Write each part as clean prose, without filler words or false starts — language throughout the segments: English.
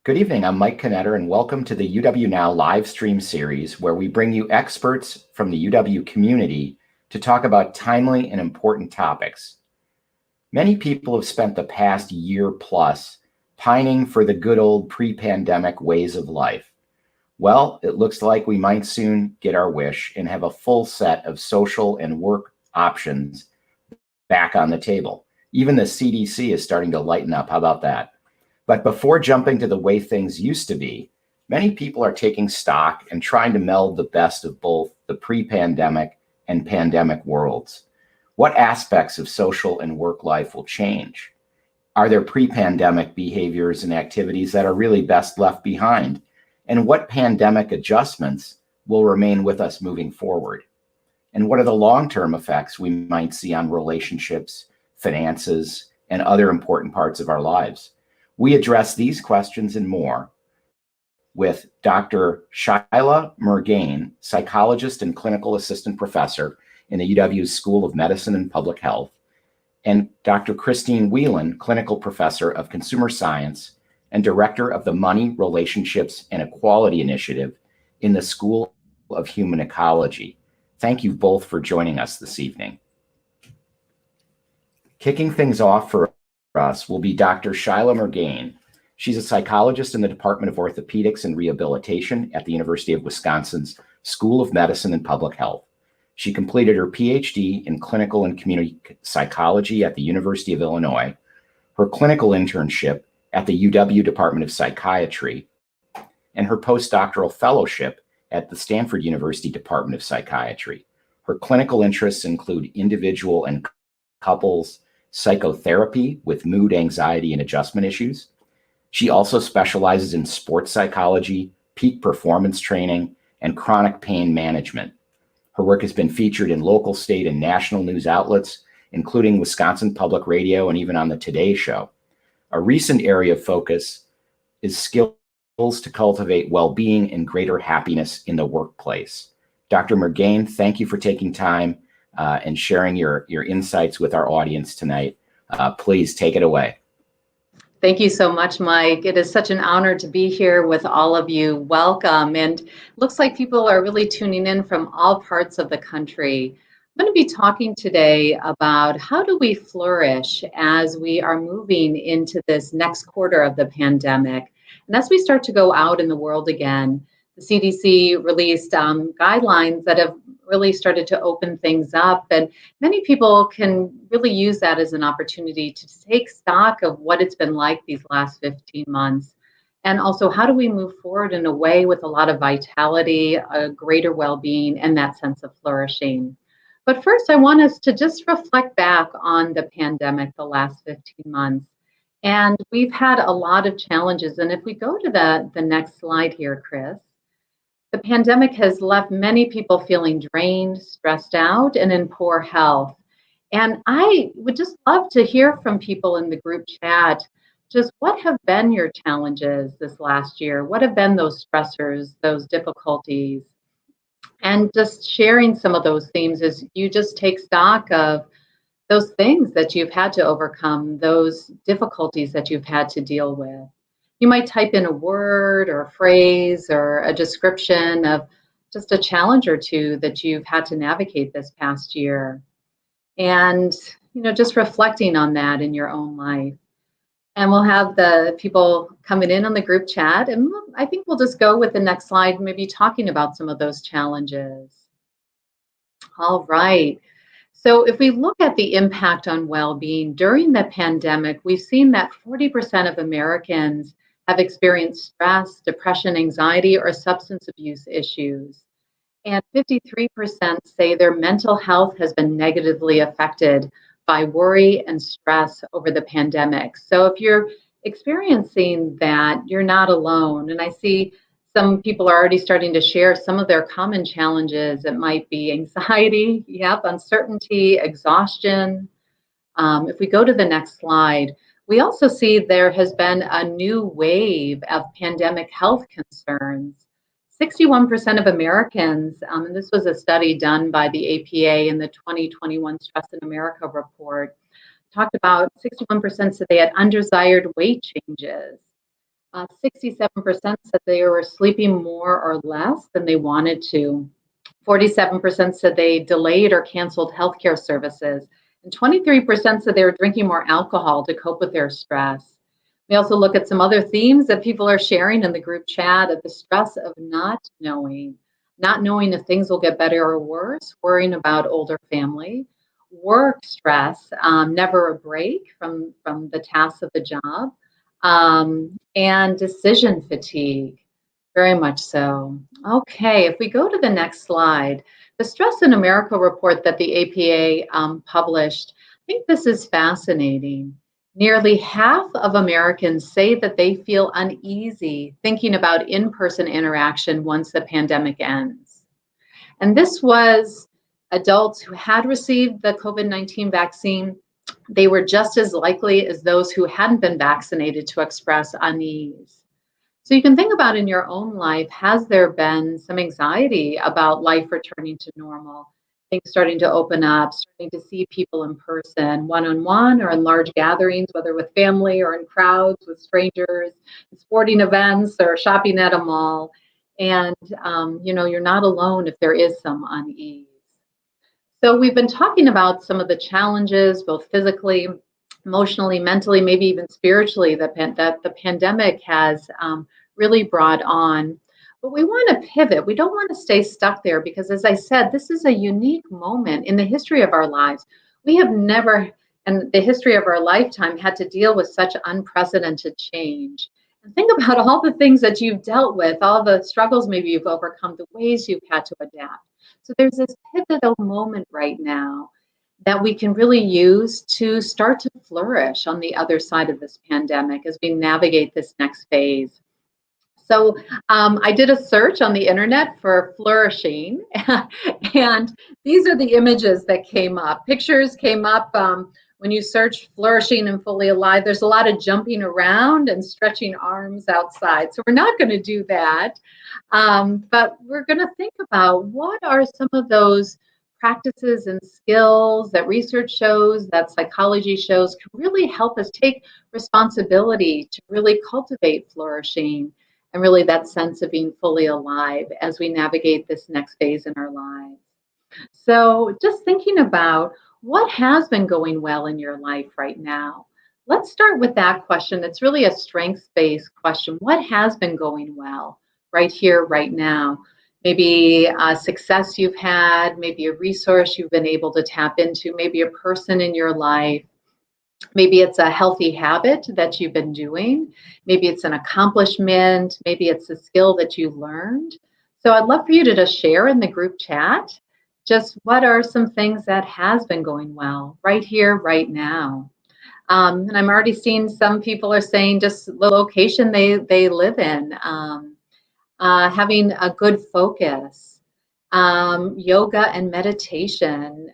Good evening, I'm Mike Knetter, and welcome to the UW Now live stream series, where we bring you experts from the UW community to talk about timely and important topics. Many people have spent the past year plus pining for the good old pre-pandemic ways of life. Well, it looks like we might soon get our wish and have a full set of social and work options back on the table. Even the CDC is starting to lighten up. How about that? But before jumping to the way things used to be, many people are taking stock and trying to meld the best of both the pre-pandemic and pandemic worlds. What aspects of social and work life will change? Are there pre-pandemic behaviors and activities that are really best left behind? And what pandemic adjustments will remain with us moving forward? And what are the long-term effects we might see on relationships, finances, and other important parts of our lives? We address these questions and more with Dr. Shilagh Mirgain, psychologist and clinical assistant professor in the UW's School of Medicine and Public Health, and Dr. Christine Whelan, clinical professor of consumer science and director of the Money, Relationships, and Equality Initiative in the School of Human Ecology. Thank you both for joining us this evening. Kicking things off for us will be Dr. Shilagh Mirgain. She's a psychologist in the Department of Orthopedics and Rehabilitation at the University of Wisconsin's School of Medicine and Public Health. She completed her PhD in clinical and community psychology at the University of Illinois, her clinical internship at the UW Department of Psychiatry, and her postdoctoral fellowship at the Stanford University Department of Psychiatry. Her clinical interests include individual and couples psychotherapy with mood, anxiety, and adjustment issues. She also specializes in sports psychology, peak performance training, and chronic pain management. Her work has been featured in local, state, and national news outlets, including Wisconsin Public Radio and even on the Today Show. A recent area of focus is skills to cultivate well-being and greater happiness in the workplace. Dr. Mirgain, thank you for taking time and sharing your insights with our audience tonight. Please take it away. Thank you so much, Mike. It is such an honor to be here with all of you. Welcome. And it looks like people are really tuning in from all parts of the country. I'm going to be talking today about how do we flourish as we are moving into this next quarter of the pandemic. And as we start to go out in the world again, the CDC released guidelines that have really started to open things up, and many people can really use that as an opportunity to take stock of what it's been like these last 15 months. And also, how do we move forward in a way with a lot of vitality, a greater well-being, and that sense of flourishing. But first, I want us to just reflect back on the pandemic the last 15 months. And we've had a lot of challenges. And if we go to the next slide here, Chris, the pandemic has left many people feeling drained, stressed out, and in poor health. And I would just love to hear from people in the group chat, just what have been your challenges this last year? What have been those stressors, those difficulties? And just sharing some of those themes as you just take stock of those things that you've had to overcome, those difficulties that you've had to deal with. You might type in a word or a phrase or a description of just a challenge or two that you've had to navigate this past year. And, just reflecting on that in your own life. And we'll have the people coming in on the group chat. And I think we'll just go with the next slide, maybe talking about some of those challenges. All right. So if we look at the impact on well-being during the pandemic, we've seen that 40% of Americans have experienced stress, depression, anxiety, or substance abuse issues. And 53% say their mental health has been negatively affected by worry and stress over the pandemic. So if you're experiencing that, you're not alone. And I see some people are already starting to share some of their common challenges. It might be anxiety, uncertainty, exhaustion. If we go to the next slide, we also see there has been a new wave of pandemic health concerns. 61% of Americans, and this was a study done by the APA in the 2021 Stress in America report, talked about 61% said they had undesired weight changes. 67% said they were sleeping more or less than they wanted to. 47% said they delayed or canceled healthcare services. And 23% said they were drinking more alcohol to cope with their stress. We also look at some other themes that people are sharing in the group chat of the stress of not knowing if things will get better or worse, worrying about older family, work stress, never a break from the tasks of the job, and decision fatigue. Very much so. Okay, if we go to the next slide, the Stress in America report that the APA published, I think this is fascinating. Nearly half of Americans say that they feel uneasy thinking about in-person interaction once the pandemic ends. And this was adults who had received the COVID-19 vaccine. They were just as likely as those who hadn't been vaccinated to express unease. So you can think about in your own life, has there been some anxiety about life returning to normal, things starting to open up, starting to see people in person, one-on-one or in large gatherings, whether with family or in crowds with strangers, sporting events or shopping at a mall. And, you're not alone if there is some unease. So we've been talking about some of the challenges, both physically, emotionally, mentally, maybe even spiritually, that the pandemic has really brought on. But we want to pivot. We don't want to stay stuck there because, as I said, this is a unique moment in the history of our lives. We have never, in the history of our lifetime, had to deal with such unprecedented change. And think about all the things that you've dealt with, all the struggles maybe you've overcome, the ways you've had to adapt. So there's this pivotal moment right now that we can really use to start to flourish on the other side of this pandemic as we navigate this next phase. So I did a search on the internet for flourishing, and these are the images that came up. Pictures came up when you search flourishing and fully alive. There's a lot of jumping around and stretching arms outside. So we're not going to do that, but we're going to think about what are some of those practices and skills that research shows, that psychology shows, can really help us take responsibility to really cultivate flourishing and really that sense of being fully alive as we navigate this next phase in our lives. So just thinking about what has been going well in your life right now. Let's start with that question. It's really a strengths-based question. What has been going well right here, right now? Maybe a success you've had, maybe a resource you've been able to tap into, maybe a person in your life. Maybe it's a healthy habit that you've been doing. Maybe it's an accomplishment. Maybe it's a skill that you learned. So I'd love for you to just share in the group chat just what are some things that has been going well right here, right now. And I'm already seeing some people are saying just the location they live in, having a good focus, yoga and meditation,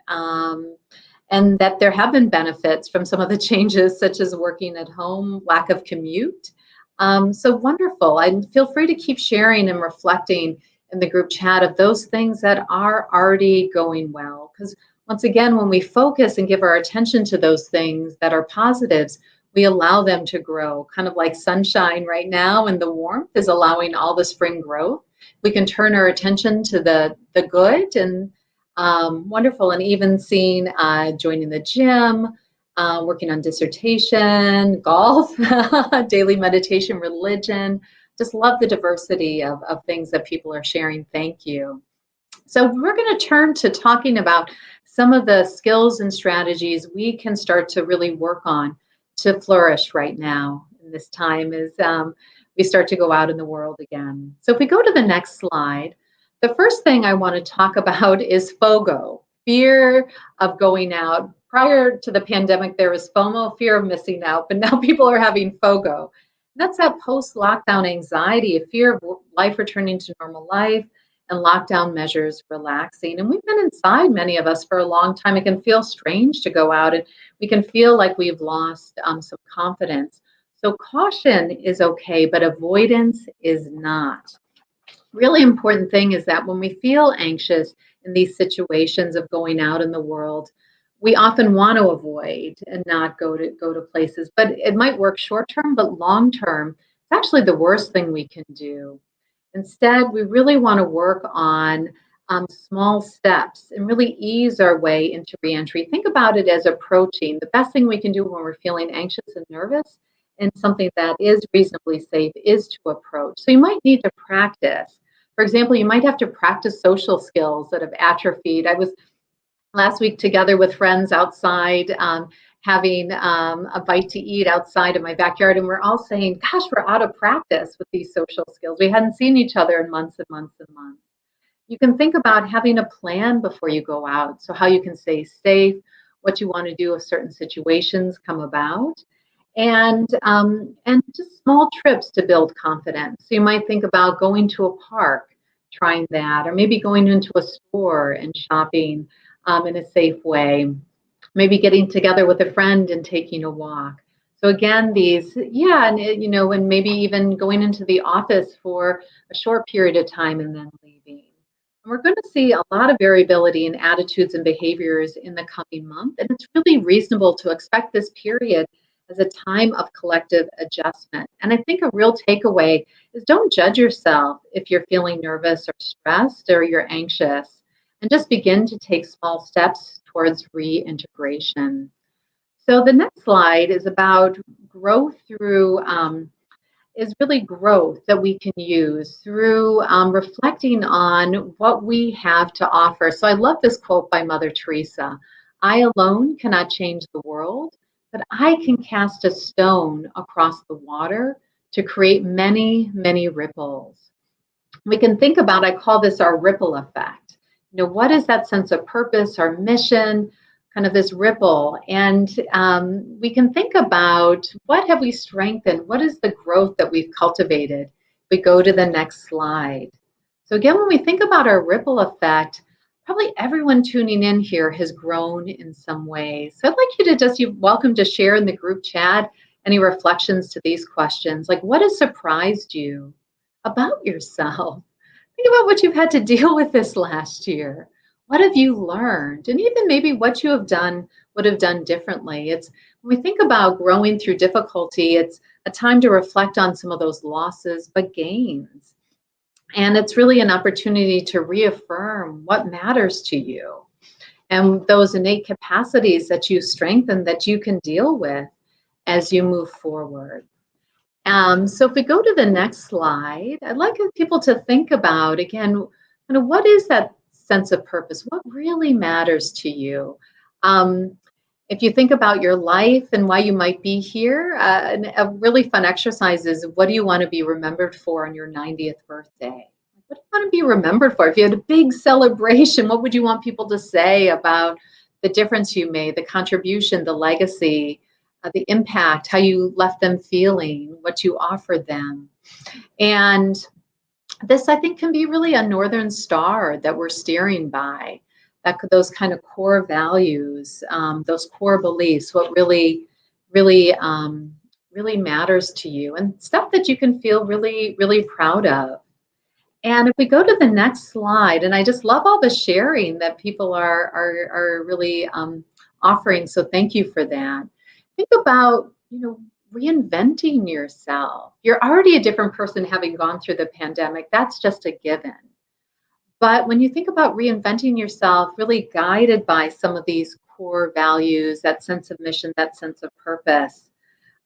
and that there have been benefits from some of the changes, such as working at home, lack of commute. So wonderful. And feel free to keep sharing and reflecting in the group chat of those things that are already going well. Because once again, when we focus and give our attention to those things that are positives, we allow them to grow, kind of like sunshine right now, and the warmth is allowing all the spring growth. We can turn our attention to the good and wonderful, and even seeing joining the gym, working on dissertation, golf, daily meditation, religion. Just love the diversity of things that people are sharing. Thank you. So we're going to turn to talking about some of the skills and strategies we can start to really work on to flourish right now in this time as we start to go out in the world again. So if we go to the next slide, the first thing I want to talk about is FOGO, fear of going out. Prior to the pandemic, there was FOMO, fear of missing out, but now people are having FOGO. That's that post-lockdown anxiety, a fear of life returning to normal life and lockdown measures relaxing. And we've been inside, many of us, for a long time. It can feel strange to go out, and we can feel like we've lost some confidence. So caution is okay, but avoidance is not. Really important thing is that when we feel anxious in these situations of going out in the world, we often want to avoid and not go to places, but it might work short term, but long term, it's actually the worst thing we can do. Instead, we really want to work on small steps and really ease our way into reentry. Think about it as approaching. The best thing we can do when we're feeling anxious and nervous and something that is reasonably safe is to approach. So you might need to practice. For example, you might have to practice social skills that have atrophied. I was last week together with friends outside, having a bite to eat outside in my backyard, and we're all saying, gosh, we're out of practice with these social skills. We hadn't seen each other in months and months and months. You can think about having a plan before you go out, so how you can stay safe, what you want to do if certain situations come about, and just small trips to build confidence. So you might think about going to a park, trying that, or maybe going into a store and shopping in a safe way, maybe getting together with a friend and taking a walk. So again, these, yeah, and and maybe even going into the office for a short period of time and then leaving. And we're going to see a lot of variability in attitudes and behaviors in the coming month, and it's really reasonable to expect this period as a time of collective adjustment. And I think a real takeaway is don't judge yourself if you're feeling nervous or stressed or you're anxious, and just begin to take small steps towards reintegration. So the next slide is about growth through, is really growth that we can use through reflecting on what we have to offer. So I love this quote by Mother Teresa. I alone cannot change the world, but I can cast a stone across the water to create many, many ripples. We can think about, I call this our ripple effect. What is that sense of purpose, our mission, kind of this ripple? And we can think about what have we strengthened? What is the growth that we've cultivated? We go to the next slide. So again, when we think about our ripple effect, probably everyone tuning in here has grown in some way. So I'd like you to you're welcome to share in the group chat any reflections to these questions, like what has surprised you about yourself? Think about what you've had to deal with this last year. What have you learned? And even maybe what you would have done differently. It's when we think about growing through difficulty, it's a time to reflect on some of those losses, but gains. And it's really an opportunity to reaffirm what matters to you and those innate capacities that you strengthen that you can deal with as you move forward. So if we go to the next slide, I'd like people to think about, again, what is that sense of purpose? What really matters to you? If you think about your life and why you might be here, a really fun exercise is, what do you want to be remembered for on your 90th birthday? What do you want to be remembered for? If you had a big celebration, what would you want people to say about the difference you made, the contribution, the legacy, the impact, how you left them feeling, what you offered them? And this, I think, can be really a Northern Star that we're steering by, those kind of core values, those core beliefs, what really matters to you, and stuff that you can feel really, really proud of. And if we go to the next slide, and I just love all the sharing that people are really offering, so thank you for that. Think about, reinventing yourself. You're already a different person having gone through the pandemic. That's just a given. But when you think about reinventing yourself, really guided by some of these core values, that sense of mission, that sense of purpose,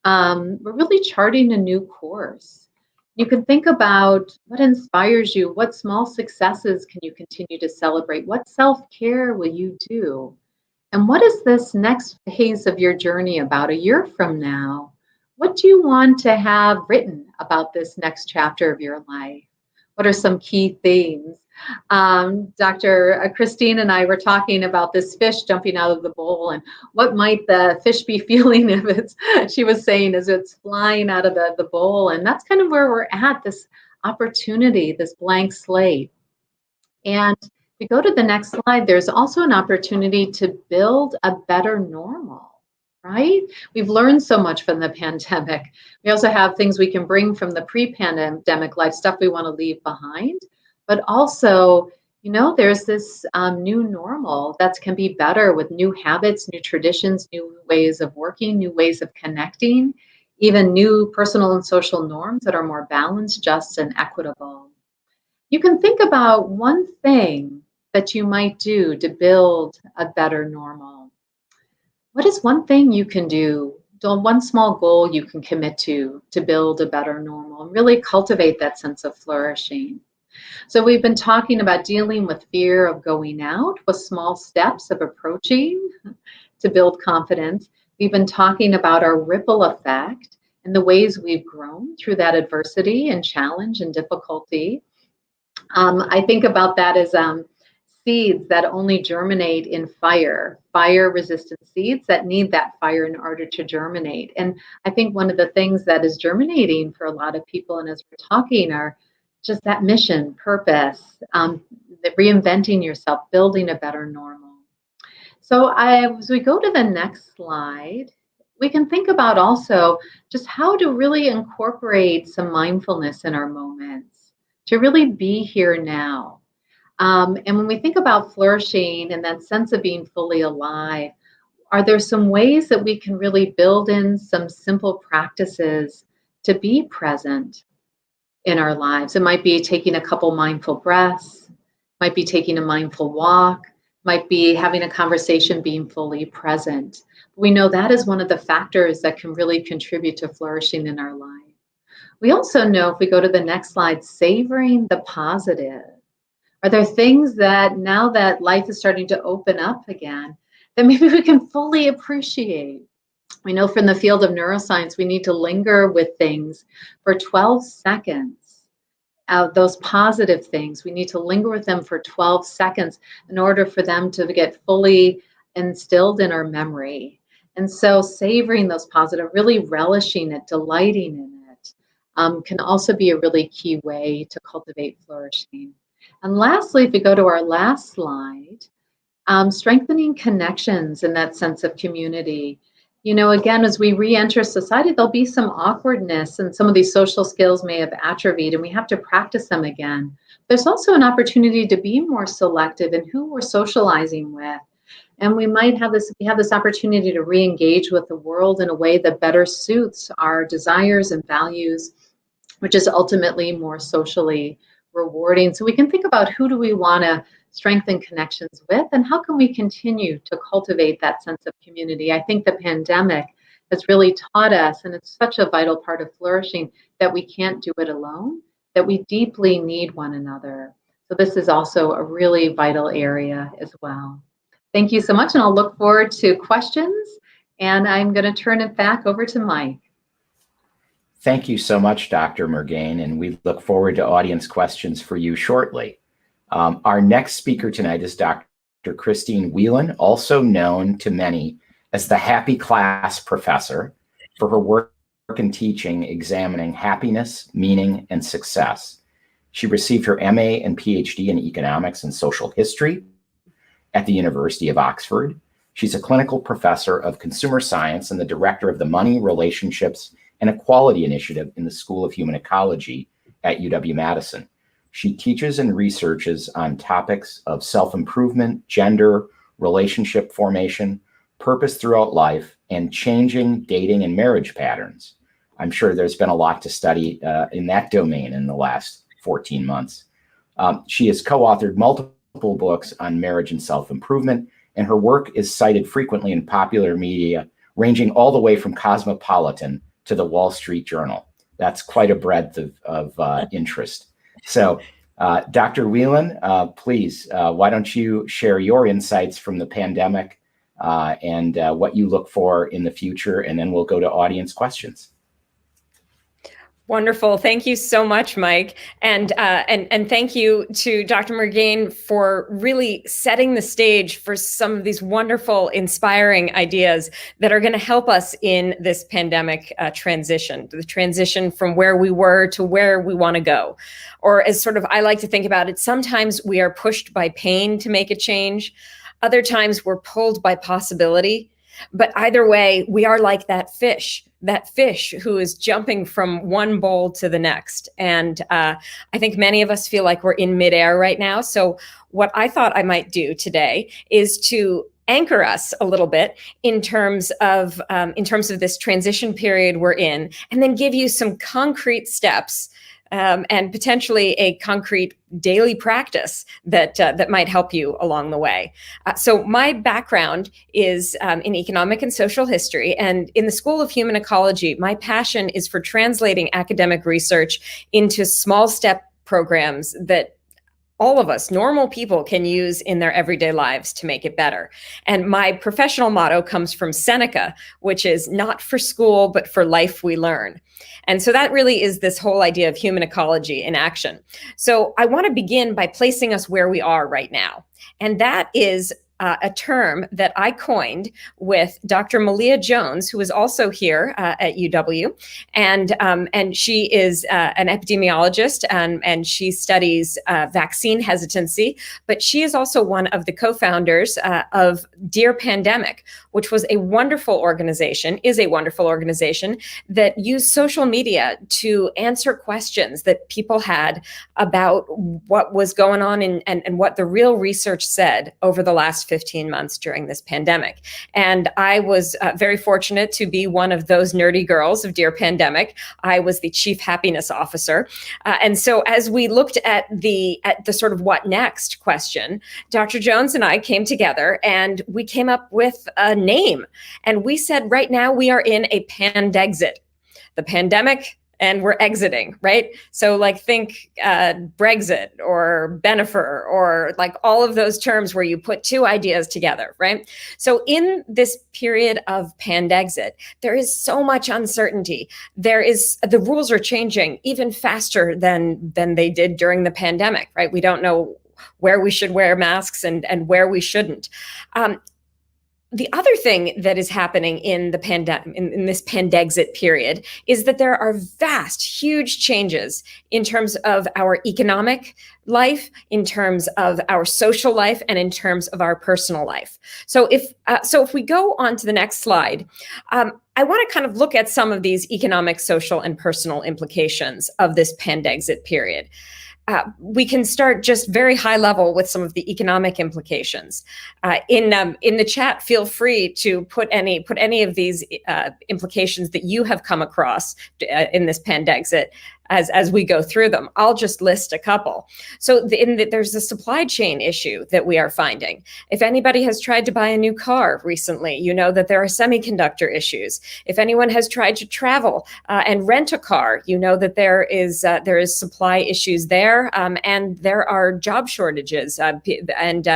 we're really charting a new course. You can think about what inspires you, what small successes can you continue to celebrate, what self-care will you do, and what is this next phase of your journey about a year from now? What do you want to have written about this next chapter of your life? What are some key themes? Dr. Christine and I were talking about this fish jumping out of the bowl, and what might the fish be feeling if she was saying, as it's flying out of the bowl. And that's kind of where we're at, this opportunity, this blank slate. And if we go to the next slide, there's also an opportunity to build a better normal, right? We've learned so much from the pandemic. We also have things we can bring from the pre-pandemic life, stuff we want to leave behind. But also, there's this new normal that can be better with new habits, new traditions, new ways of working, new ways of connecting. even new personal and social norms that are more balanced, just, and equitable. You can think about one thing that you might do to build a better normal. What is one thing you can do, one small goal you can commit to build a better normal and really cultivate that sense of flourishing? So we've been talking about dealing with fear of going out with small steps of approaching to build confidence. We've been talking about our ripple effect and the ways we've grown through that adversity and challenge and difficulty. I think about that as seeds that only germinate in fire-resistant seeds that need that fire in order to germinate. And I think one of the things that is germinating for a lot of people, and as we're talking, are just that mission, purpose, reinventing yourself, building a better normal. So as we go to the next slide, we can think about also just how to really incorporate some mindfulness in our moments, to really be here now. And when we think about flourishing and that sense of being fully alive, are there some ways that we can really build in some simple practices to be present in our lives? It might be taking a couple mindful breaths, might be taking a mindful walk, might be having a conversation, being fully present. We know that is one of the factors that can really contribute to flourishing in our life. We also know, if we go to the next slide, savoring the positive. Are there things that now that life is starting to open up again, that maybe we can fully appreciate? We know from the field of neuroscience, we need to linger with things for 12 seconds. Those positive things, we need to linger with them for 12 seconds in order for them to get fully instilled in our memory. And so savoring those positive, really relishing it, delighting in it, can also be a really key way to cultivate flourishing. And lastly, if we go to our last slide, strengthening connections in that sense of community. You know, again, as we re-enter society, there'll be some awkwardness and some of these social skills may have atrophied and we have to practice them again. There's also an opportunity to be more selective in who we're socializing with. And we might have this opportunity to re-engage with the world in a way that better suits our desires and values, which is ultimately more socially rewarding. So we can think about who do we want to strengthen connections with and how can we continue to cultivate that sense of community. I think the pandemic has really taught us, and it's such a vital part of flourishing, that we can't do it alone, that we deeply need one another. So this is also a really vital area as well. Thank you so much, and I'll look forward to questions, and I'm going to turn it back over to Mike. Thank you so much, Dr. Mirgain, and we look forward to audience questions for you shortly. Our next speaker tonight is Dr. Christine Whelan, also known to many as the Happy Class Professor, for her work in teaching examining happiness, meaning, and success. She received her MA and PhD in economics and social history at the University of Oxford. She's a clinical professor of consumer science and the director of the Money, Relationships, and Equality Initiative in the School of Human Ecology at UW-Madison. She teaches and researches on topics of self-improvement, gender, relationship formation, purpose throughout life, and changing dating and marriage patterns. I'm sure there's been a lot to study in that domain in the last 14 months. She has co-authored multiple books on marriage and self-improvement, and her work is cited frequently in popular media, ranging all the way from Cosmopolitan to the Wall Street Journal. That's quite a breadth of interest. So, Dr. Whelan, please, why don't you share your insights from the pandemic and what you look for in the future, and then we'll go to audience questions. Wonderful. Thank you so much, Mike. And thank you to Dr. Mirgain for really setting the stage for some of these wonderful, inspiring ideas that are going to help us in this pandemic transition, the transition from where we were to where we want to go. Or as sort of I like to think about it, sometimes we are pushed by pain to make a change. Other times we're pulled by possibility. But either way, we are like that fish who is jumping from one bowl to the next. And I think many of us feel like we're in midair right now. So what I thought I might do today is to anchor us a little bit in terms of this transition period we're in, and then give you some concrete steps and potentially a concrete daily practice that might help you along the way. So my background is in economic and social history, and in the School of Human Ecology, my passion is for translating academic research into small step programs that all of us, normal people, can use in their everyday lives to make it better. And my professional motto comes from Seneca, which is not for school, but for life we learn. And so that really is this whole idea of human ecology in action. So I want to begin by placing us where we are right now. And that is a term that I coined with Dr. Malia Jones, who is also here at UW, and she is an epidemiologist, and she studies vaccine hesitancy. But she is also one of the co-founders of Dear Pandemic, which was a wonderful organization, is a wonderful organization that used social media to answer questions that people had about what was going on and what the real research said over the last 15 months during this pandemic. And I was very fortunate to be one of those nerdy girls of Dear Pandemic. I was the chief happiness officer. And so as we looked at the sort of what next question, Dr. Jones and I came together and we came up with a name. And we said, right now we are in a pandexit. The pandemic, and we're exiting, right? So like think Brexit or Benifer or like all of those terms where you put two ideas together, right? So in this period of pandexit, there is so much uncertainty. The rules are changing even faster than they did during the pandemic, right? We don't know where we should wear masks and where we shouldn't. The other thing that is happening in the in this pandexit period is that there are vast, huge changes in terms of our economic life, in terms of our social life, and in terms of our personal life. So if we go on to the next slide, I want to kind of look at some of these economic, social, and personal implications of this pandexit period. We can start just very high level with some of the economic implications. In the chat, feel free to put any of these implications that you have come across in this pandexit as we go through them. I'll just list a couple. So there's the supply chain issue that we are finding. If anybody has tried to buy a new car recently, you know that there are semiconductor issues. If anyone has tried to travel and rent a car, you know that there is supply issues there, and there are job shortages and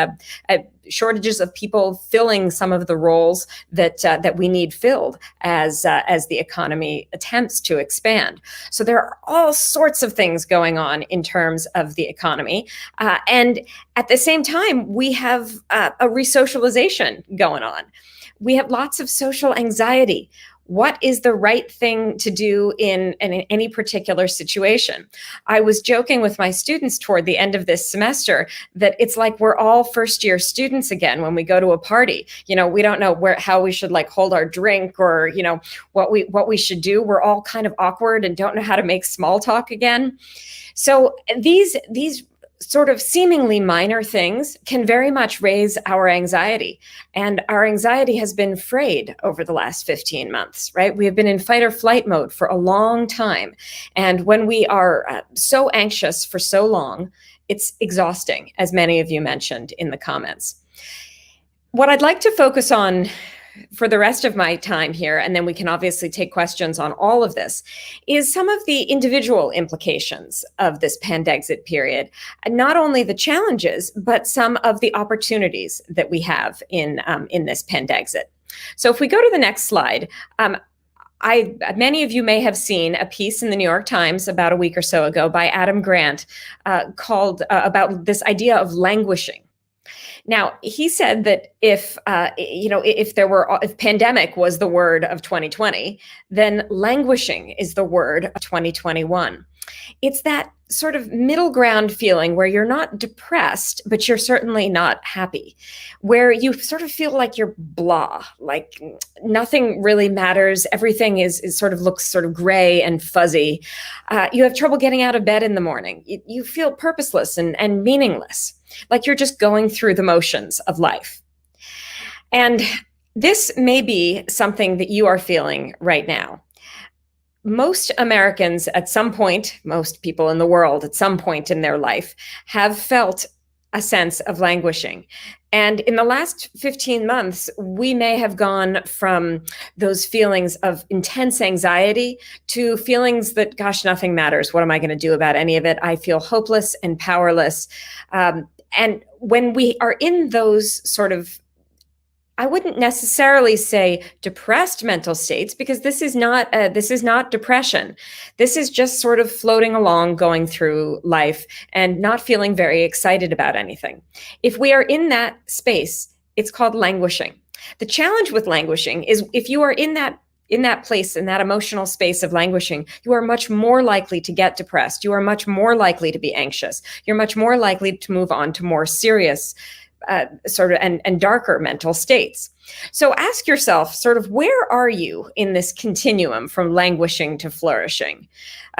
shortages of people filling some of the roles that we need filled as the economy attempts to expand. So there are all sorts of things going on in terms of the economy. And at the same time, we have a resocialization going on. We have lots of social anxiety. What is the right thing to do in any particular situation? I was joking with my students toward the end of this semester that it's like we're all first-year students again when we go to a party. You know, we don't know how we should like hold our drink or, you know, what we should do. We're all kind of awkward and don't know how to make small talk again. So these sort of seemingly minor things can very much raise our anxiety. And our anxiety has been frayed over the last 15 months, right? We have been in fight or flight mode for a long time. And when we are so anxious for so long, it's exhausting, as many of you mentioned in the comments. What I'd like to focus on for the rest of my time here, and then we can obviously take questions on all of this, is some of the individual implications of this pandexit period. Not only the challenges, but some of the opportunities that we have in this pandexit. So if we go to the next slide, many of you may have seen a piece in the New York Times about a week or so ago by Adam Grant called about this idea of languishing. Now, he said that if pandemic was the word of 2020, then languishing is the word of 2021. It's that sort of middle ground feeling where you're not depressed, but you're certainly not happy, where you sort of feel like you're blah, like nothing really matters. Everything looks sort of gray and fuzzy. You have trouble getting out of bed in the morning. You feel purposeless and meaningless, like you're just going through the motions of life. And this may be something that you are feeling right now. Most Americans at some point, most people in the world at some point in their life, have felt a sense of languishing. And in the last 15 months, we may have gone from those feelings of intense anxiety to feelings that, gosh, nothing matters. What am I going to do about any of it? I feel hopeless and powerless. And when we are in those sort of, I wouldn't necessarily say depressed mental states, because this is not depression. This is just sort of floating along, going through life and not feeling very excited about anything. If we are in that space, it's called languishing. The challenge with languishing is if you are in that place, in that emotional space of languishing, you are much more likely to get depressed. You are much more likely to be anxious. You're much more likely to move on to more serious and darker mental states. So ask yourself, sort of, where are you in this continuum from languishing to flourishing?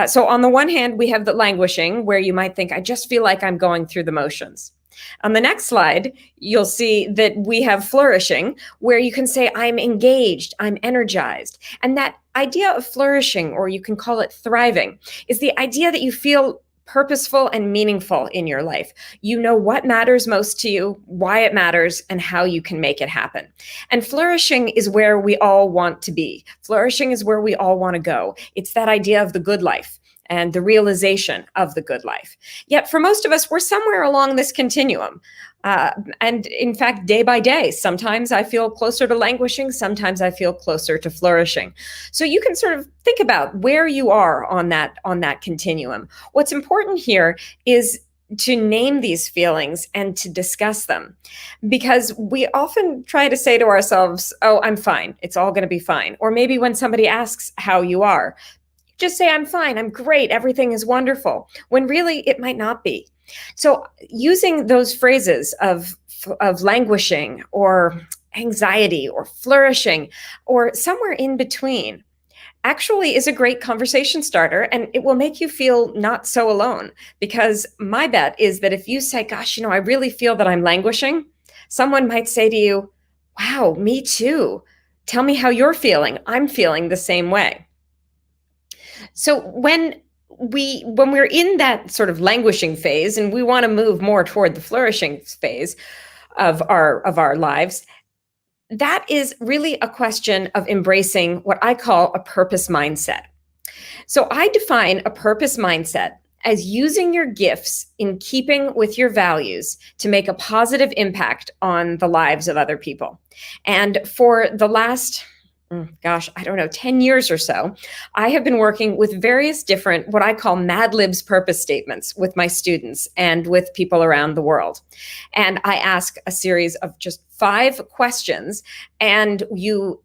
So on the one hand, we have the languishing, where you might think, I just feel like I'm going through the motions. On the next slide, you'll see that we have flourishing, where you can say, I'm engaged, I'm energized. And that idea of flourishing, or you can call it thriving, is the idea that you feel purposeful and meaningful in your life. You know what matters most to you, why it matters, and how you can make it happen. And flourishing is where we all want to be. Flourishing is where we all want to go. It's that idea of the good life and the realization of the good life. Yet for most of us, we're somewhere along this continuum. And in fact, day by day, sometimes I feel closer to languishing, sometimes I feel closer to flourishing. So you can sort of think about where you are on that continuum. What's important here is to name these feelings and to discuss them, because we often try to say to ourselves, oh, I'm fine. It's all going to be fine. Or maybe when somebody asks how you are, just say, I'm fine, I'm great, everything is wonderful, when really it might not be. So using those phrases of languishing or anxiety or flourishing or somewhere in between actually is a great conversation starter, and it will make you feel not so alone. Because my bet is that if you say, gosh, I really feel that I'm languishing, someone might say to you, wow, me too. Tell me how you're feeling. I'm feeling the same way. So when we're in that sort of languishing phase and we want to move more toward the flourishing phase of our lives, that is really a question of embracing what I call a purpose mindset. So I define a purpose mindset as using your gifts in keeping with your values to make a positive impact on the lives of other people. And for the last 10 years or so, I have been working with various different, what I call Mad Libs purpose statements with my students and with people around the world. And I ask a series of just 5 questions, and you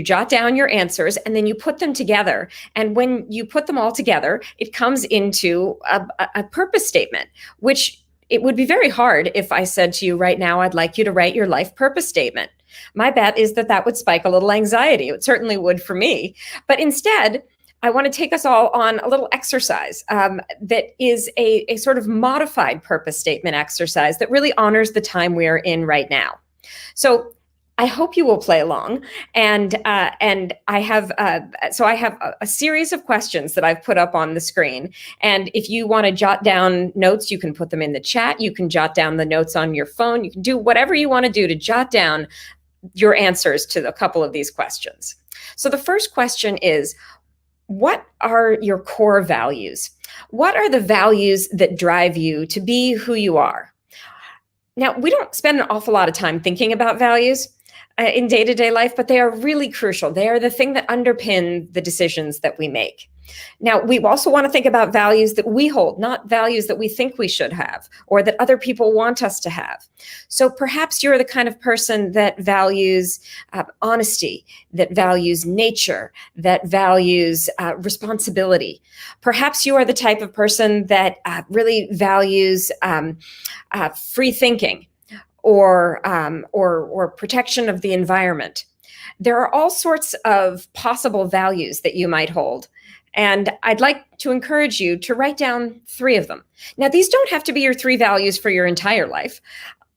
jot down your answers, and then you put them together. And when you put them all together, it comes into a purpose statement, which it would be very hard if I said to you right now, I'd like you to write your life purpose statement. My bet is that would spike a little anxiety. It certainly would for me. But instead, I want to take us all on a little exercise that is a sort of modified purpose statement exercise that really honors the time we are in right now. So I hope you will play along. And I have a series of questions that I've put up on the screen. And if you want to jot down notes, you can put them in the chat. You can jot down the notes on your phone. You can do whatever you want to do to jot down your answers to a couple of these questions. So the first question is, what are your core values? What are the values that drive you to be who you are? Now, we don't spend an awful lot of time thinking about values in day-to-day life, but they are really crucial. They are the thing that underpin the decisions that we make. Now, we also want to think about values that we hold, not values that we think we should have or that other people want us to have. So perhaps you're the kind of person that values honesty, that values nature, that values responsibility. Perhaps you are the type of person that really values free thinking or protection of the environment. There are all sorts of possible values that you might hold. And I'd like to encourage you to write down 3 of them. Now, these don't have to be your 3 values for your entire life.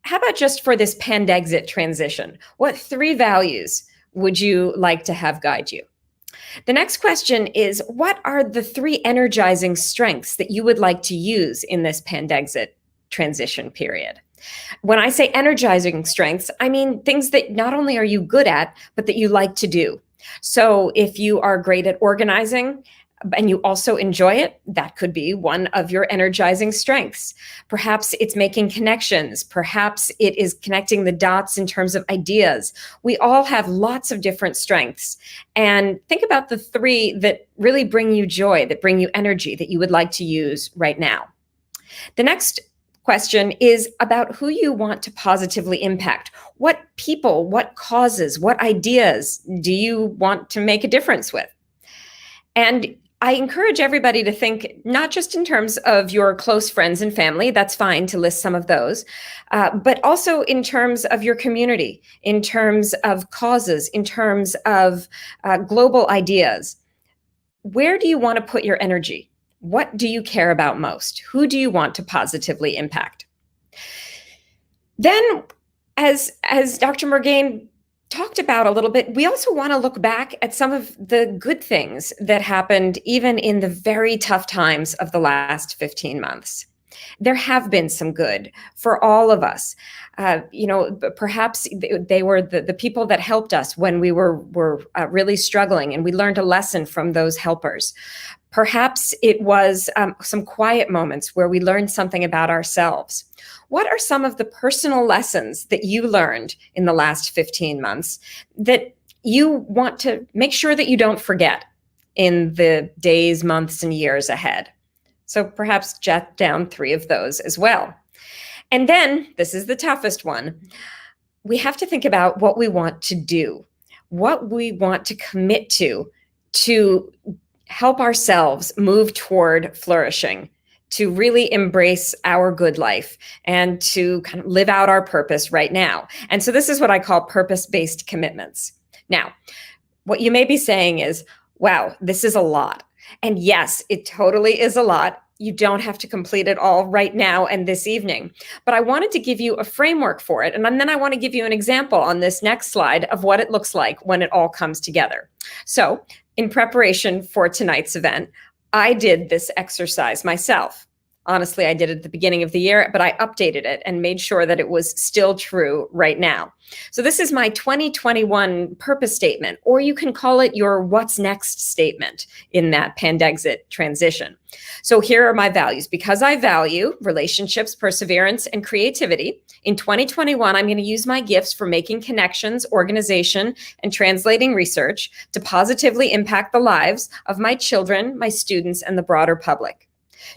how about just for this pandexit transition? What 3 values would you like to have guide you? The next question is, what are the 3 energizing strengths that you would like to use in this pandexit transition period? When I say energizing strengths, I mean things that not only are you good at, but that you like to do. So if you are great at organizing and you also enjoy it, that could be one of your energizing strengths. Perhaps it's making connections. Perhaps it is connecting the dots in terms of ideas. We all have lots of different strengths. And think about the 3 that really bring you joy, that bring you energy, that you would like to use right now. The next question is about who you want to positively impact. What people, what causes, what ideas do you want to make a difference with? And I encourage everybody to think not just in terms of your close friends and family, that's fine to list some of those, but also in terms of your community, in terms of causes, in terms of global ideas. Where do you want to put your energy? What do you care about most? Who do you want to positively impact? Then, as Dr. Mirgain talked about a little bit, we also want to look back at some of the good things that happened even in the very tough times of the last 15 months. There have been some good for all of us. Perhaps they were the people that helped us when we were really struggling, and we learned a lesson from those helpers. Perhaps it was some quiet moments where we learned something about ourselves. What are some of the personal lessons that you learned in the last 15 months that you want to make sure that you don't forget in the days, months, and years ahead? So perhaps jot down 3 of those as well. And then, this is the toughest one, we have to think about what we want to do, what we want to commit to help ourselves move toward flourishing, to really embrace our good life and to kind of live out our purpose right now. And so this is what I call purpose-based commitments. Now, what you may be saying is, wow, this is a lot. And yes, it totally is a lot. You don't have to complete it all right now and this evening. But I wanted to give you a framework for it. And then I want to give you an example on this next slide of what it looks like when it all comes together. So in preparation for tonight's event, I did this exercise myself. Honestly, I did it at the beginning of the year, but I updated it and made sure that it was still true right now. So this is my 2021 purpose statement, or you can call it your what's next statement in that pandexit transition. So here are my values. Because I value relationships, perseverance, and creativity, in 2021, I'm going to use my gifts for making connections, organization, and translating research to positively impact the lives of my children, my students, and the broader public.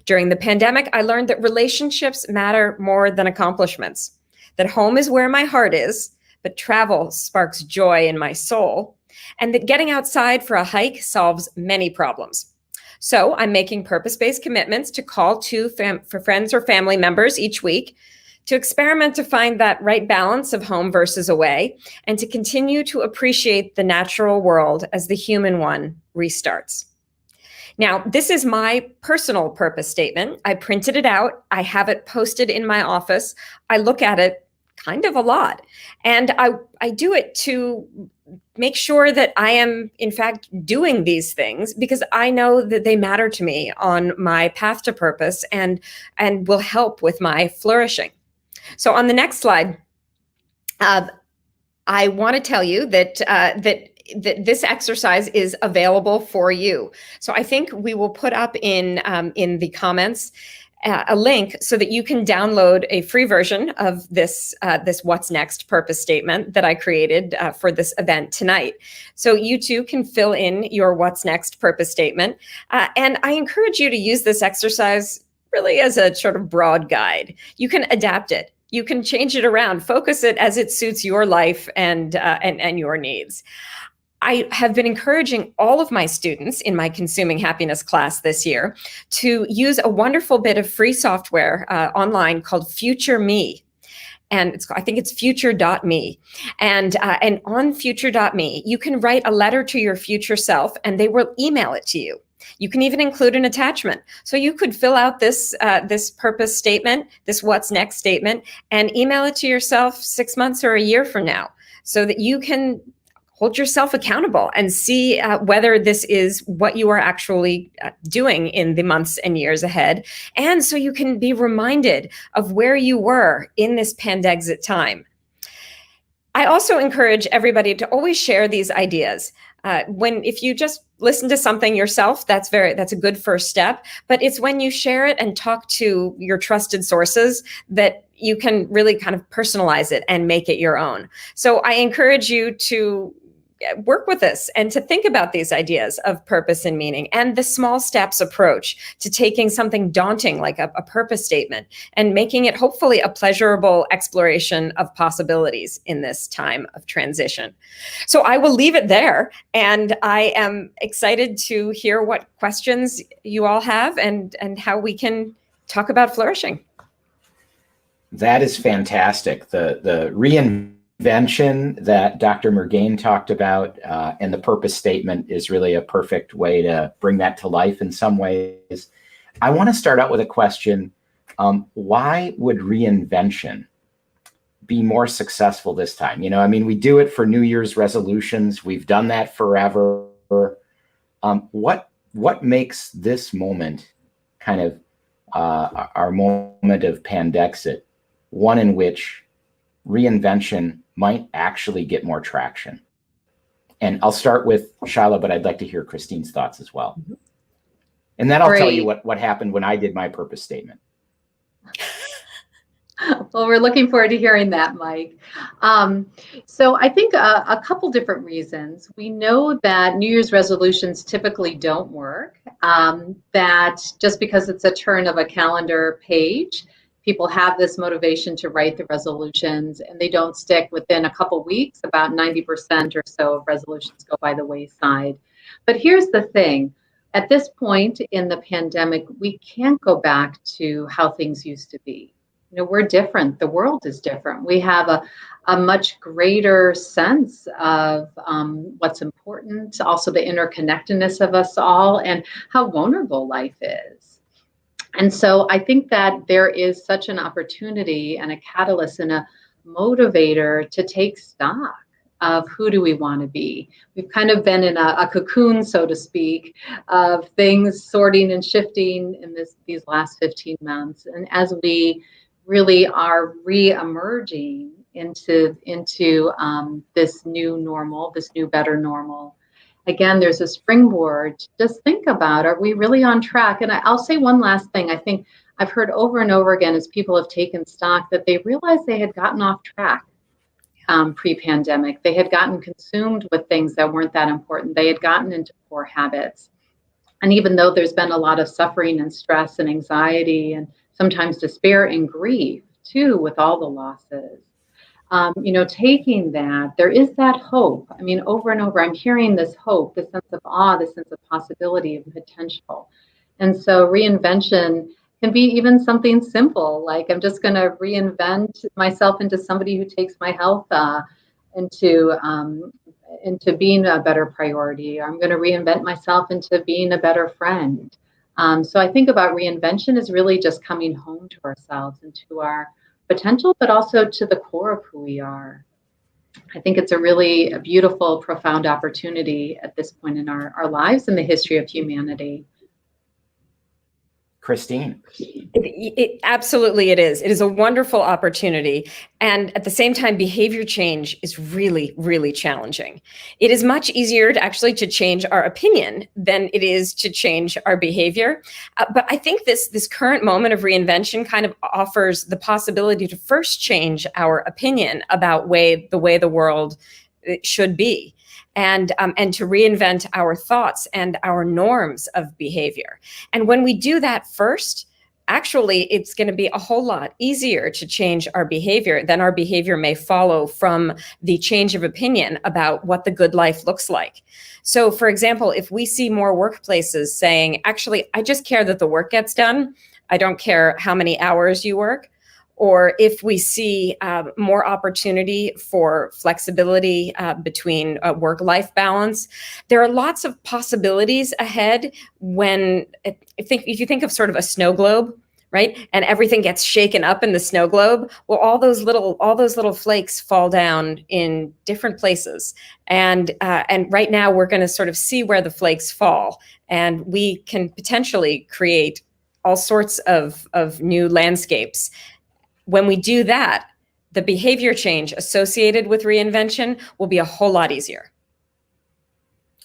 During the pandemic, I learned that relationships matter more than accomplishments, that home is where my heart is, but travel sparks joy in my soul, and that getting outside for a hike solves many problems. So I'm making purpose-based commitments to call for friends or family members each week, to experiment to find that right balance of home versus away, and to continue to appreciate the natural world as the human one restarts. Now, this is my personal purpose statement. I printed it out. I have it posted in my office. I look at it kind of a lot. And I do it to make sure that I am, in fact, doing these things because I know that they matter to me on my path to purpose and will help with my flourishing. So on the next slide, I want to tell you that this exercise is available for you. So I think we will put up in the comments a link so that you can download a free version of this What's Next purpose statement that I created for this event tonight. So you too can fill in your What's Next purpose statement. And I encourage you to use this exercise really as a sort of broad guide. You can adapt it. You can change it around, focus it as it suits your life and your needs. I have been encouraging all of my students in my Consuming Happiness class this year to use a wonderful bit of free software online called Future Me. And I think it's future.me. And on future.me, you can write a letter to your future self and they will email it to you. You can even include an attachment. So you could fill out this purpose statement, this what's next statement, and email it to yourself 6 months or a year from now, so that you can hold yourself accountable and see whether this is what you are actually doing in the months and years ahead. And so you can be reminded of where you were in this pandexit time. I also encourage everybody to always share these ideas. If you just listen to something yourself, that's a good first step. But it's when you share it and talk to your trusted sources that you can really kind of personalize it and make it your own. So I encourage you to work with this and to think about these ideas of purpose and meaning, and the small steps approach to taking something daunting like a purpose statement and making it hopefully a pleasurable exploration of possibilities in this time of transition. So I will leave it there, and I am excited to hear what questions you all have and how we can talk about flourishing. That is fantastic. The reinvention that Dr. Mirgain talked about and the purpose statement is really a perfect way to bring that to life in some ways. I want to start out with a question. Why would reinvention be more successful this time? We do it for New Year's resolutions. We've done that forever. What makes this moment kind of our moment of pandexit one in which reinvention might actually get more traction? And I'll start with Shilagh, but I'd like to hear Christine's thoughts as well. And then I'll tell you what happened when I did my purpose statement. Well, we're looking forward to hearing that, Mike. So I think a couple different reasons. We know that New Year's resolutions typically don't work, that just because it's a turn of a calendar page, people have this motivation to write the resolutions and they don't stick within a couple weeks. About 90% or so of resolutions go by the wayside. But here's the thing. At this point in the pandemic, we can't go back to how things used to be. We're different. The world is different. We have a much greater sense of what's important, also the interconnectedness of us all and how vulnerable life is. And so I think that there is such an opportunity and a catalyst and a motivator to take stock of who do we want to be. We've kind of been in a cocoon, so to speak, of things sorting and shifting in these last 15 months. And as we really are re-emerging into this new normal, this new better normal, again, there's a springboard to just think about, are we really on track? And I'll say one last thing. I think I've heard over and over again as people have taken stock that they realized they had gotten off track pre-pandemic. They had gotten consumed with things that weren't that important. They had gotten into poor habits. And even though there's been a lot of suffering and stress and anxiety and sometimes despair and grief too with all the losses, taking that, there is that hope. Over and over, I'm hearing this hope, this sense of awe, this sense of possibility and potential. And so reinvention can be even something simple, like I'm just going to reinvent myself into somebody who takes my health into being a better priority. I'm going to reinvent myself into being a better friend. So I think about reinvention as really just coming home to ourselves and to our potential, but also to the core of who we are. I think it's a beautiful, profound opportunity at this point in our lives and the history of humanity. Christine. Absolutely, it is. It is a wonderful opportunity. And at the same time, behavior change is really, really challenging. It is much easier to change our opinion than it is to change our behavior. But I think this current moment of reinvention kind of offers the possibility to first change our opinion about the way the world should be. And to reinvent our thoughts and our norms of behavior. And when we do that first, actually, it's going to be a whole lot easier to change our behavior than our behavior may follow from the change of opinion about what the good life looks like. So, for example, if we see more workplaces saying, actually, I just care that the work gets done. I don't care how many hours you work. or if we see more opportunity for flexibility between work-life balance. There are lots of possibilities ahead when, if you think of sort of a snow globe, right? And everything gets shaken up in the snow globe. Well, all those little flakes fall down in different places. And right now we're going to sort of see where the flakes fall, and we can potentially create all sorts of new landscapes. When we do that, the behavior change associated with reinvention will be a whole lot easier.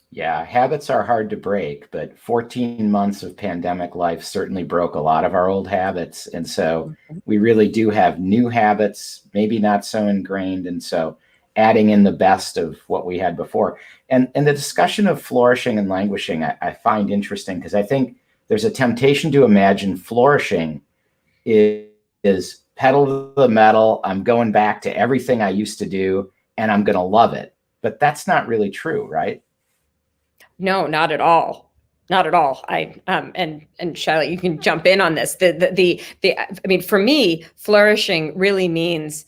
Yeah, habits are hard to break, but 14 months of pandemic life certainly broke a lot of our old habits. And so we really do have new habits, maybe not so ingrained. And so adding in the best of what we had before. And the discussion of flourishing and languishing, I find interesting, because I think there's a temptation to imagine flourishing is pedal to the metal. I'm going back to everything I used to do and I'm going to love it. But that's not really true, right? No, not at all. Not at all. And Shilagh, you can jump in on this. I mean, for me, flourishing really means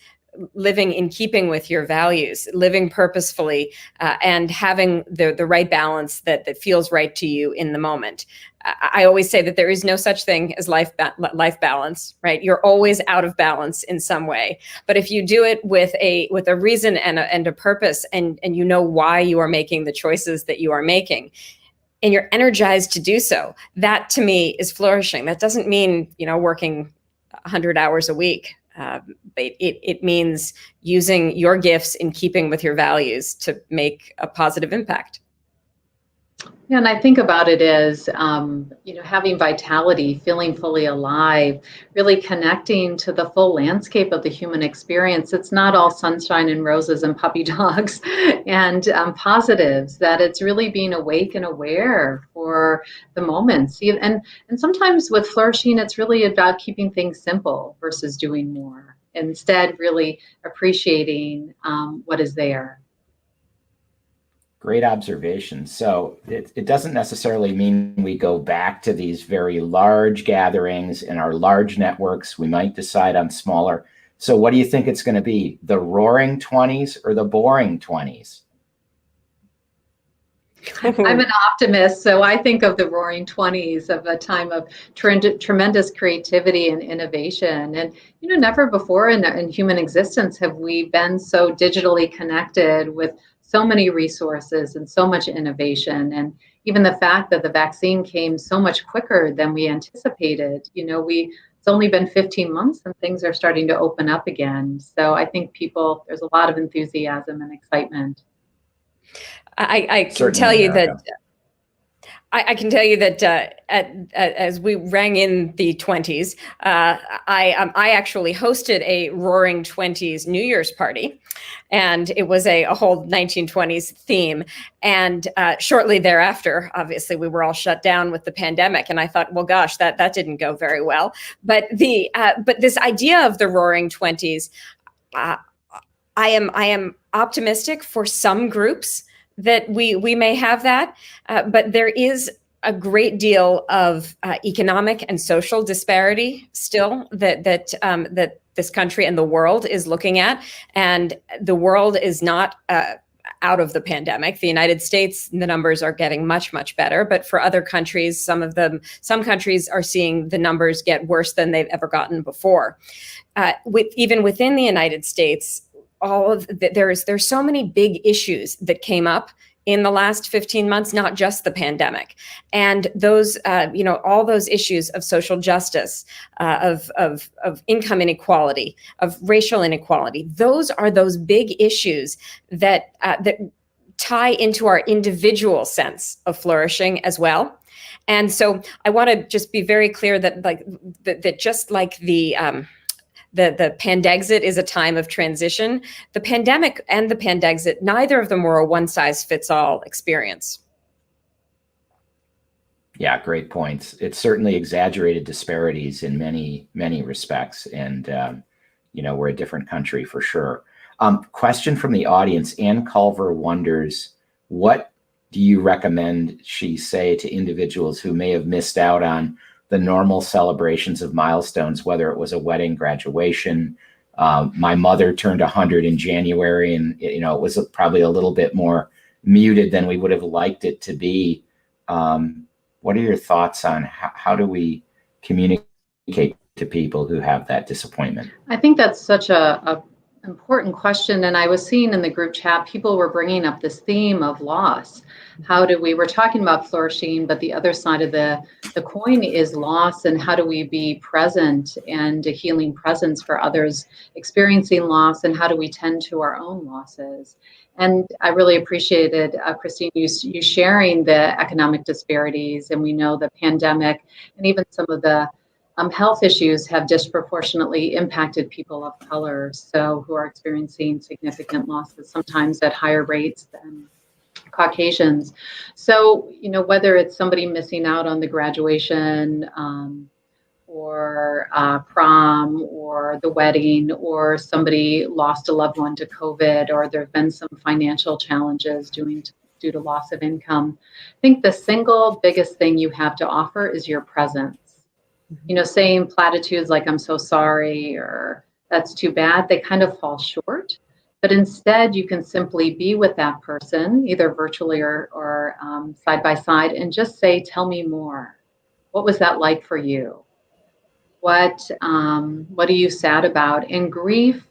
living in keeping with your values, living purposefully, and having the right balance that feels right to you in the moment. I always say that there is no such thing as life balance, right? You're always out of balance in some way. But if you do it with a reason and a purpose, and you know why you are making the choices that you are making, and you're energized to do so, that to me is flourishing. That doesn't mean, working 100 hours a week. It means using your gifts in keeping with your values to make a positive impact. Yeah, and I think about it as, having vitality, feeling fully alive, really connecting to the full landscape of the human experience. It's not all sunshine and roses and puppy dogs and positives, that it's really being awake and aware for the moments. And sometimes with flourishing, it's really about keeping things simple versus doing more. Instead, really appreciating what is there. Great observation. So it doesn't necessarily mean we go back to these very large gatherings in our large networks. We might decide on smaller. So what do you think it's going to be? The roaring 20s or the boring 20s? I'm an optimist, so I think of the roaring 20s, of a time of tremendous creativity and innovation. And, never before in human existence have we been so digitally connected with so many resources and so much innovation. And even the fact that the vaccine came so much quicker than we anticipated, it's only been 15 months and things are starting to open up again. So I think there's a lot of enthusiasm and excitement. I can tell you that I can tell you that as we rang in the 20s, I actually hosted a Roaring 20s New Year's party, and it was a whole 1920s theme. And shortly thereafter, obviously, we were all shut down with the pandemic, and I thought, well, gosh, that didn't go very well. But but this idea of the Roaring 20s, I am optimistic for some groups that we may have that, but there is a great deal of economic and social disparity still that this country and the world is looking at, and the world is not out of the pandemic. The United States, the numbers are getting much better, but for other countries, some countries are seeing the numbers get worse than they've ever gotten before. Even within the United States, there's so many big issues that came up in the last 15 months, not just the pandemic, and those all those issues of social justice, of income inequality, of racial inequality. Those are those big issues that tie into our individual sense of flourishing as well. And so I want to just be very clear that just like the pandexit is a time of transition, the pandemic and the pandexit, neither of them were a one-size-fits-all experience. Yeah, great points. It's certainly exaggerated disparities in many respects, and we're a different country for sure. Question from the audience. Ann Culver wonders, what do you recommend she say to individuals who may have missed out on the normal celebrations of milestones, whether it was a wedding, graduation. My mother turned 100 in January, and it was probably a little bit more muted than we would have liked it to be. What are your thoughts on how do we communicate to people who have that disappointment? I think that's such a important question. And I was seeing in the group chat, people were bringing up this theme of loss. We're talking about flourishing, but the other side of the coin is loss, and how do we be present and a healing presence for others experiencing loss, and how do we tend to our own losses? And I really appreciated, Christine, you sharing the economic disparities, and we know the pandemic and even some of the health issues have disproportionately impacted people of color, so who are experiencing significant losses, sometimes at higher rates than Caucasians. So, whether it's somebody missing out on the graduation or prom or the wedding, or somebody lost a loved one to COVID, or there have been some financial challenges due to loss of income, I think the single biggest thing you have to offer is your presence. Saying platitudes like "I'm so sorry" or "that's too bad," they kind of fall short. But instead, you can simply be with that person, either virtually or side by side, and just say, "Tell me more. What was that like for you? What are you sad about?" And grief,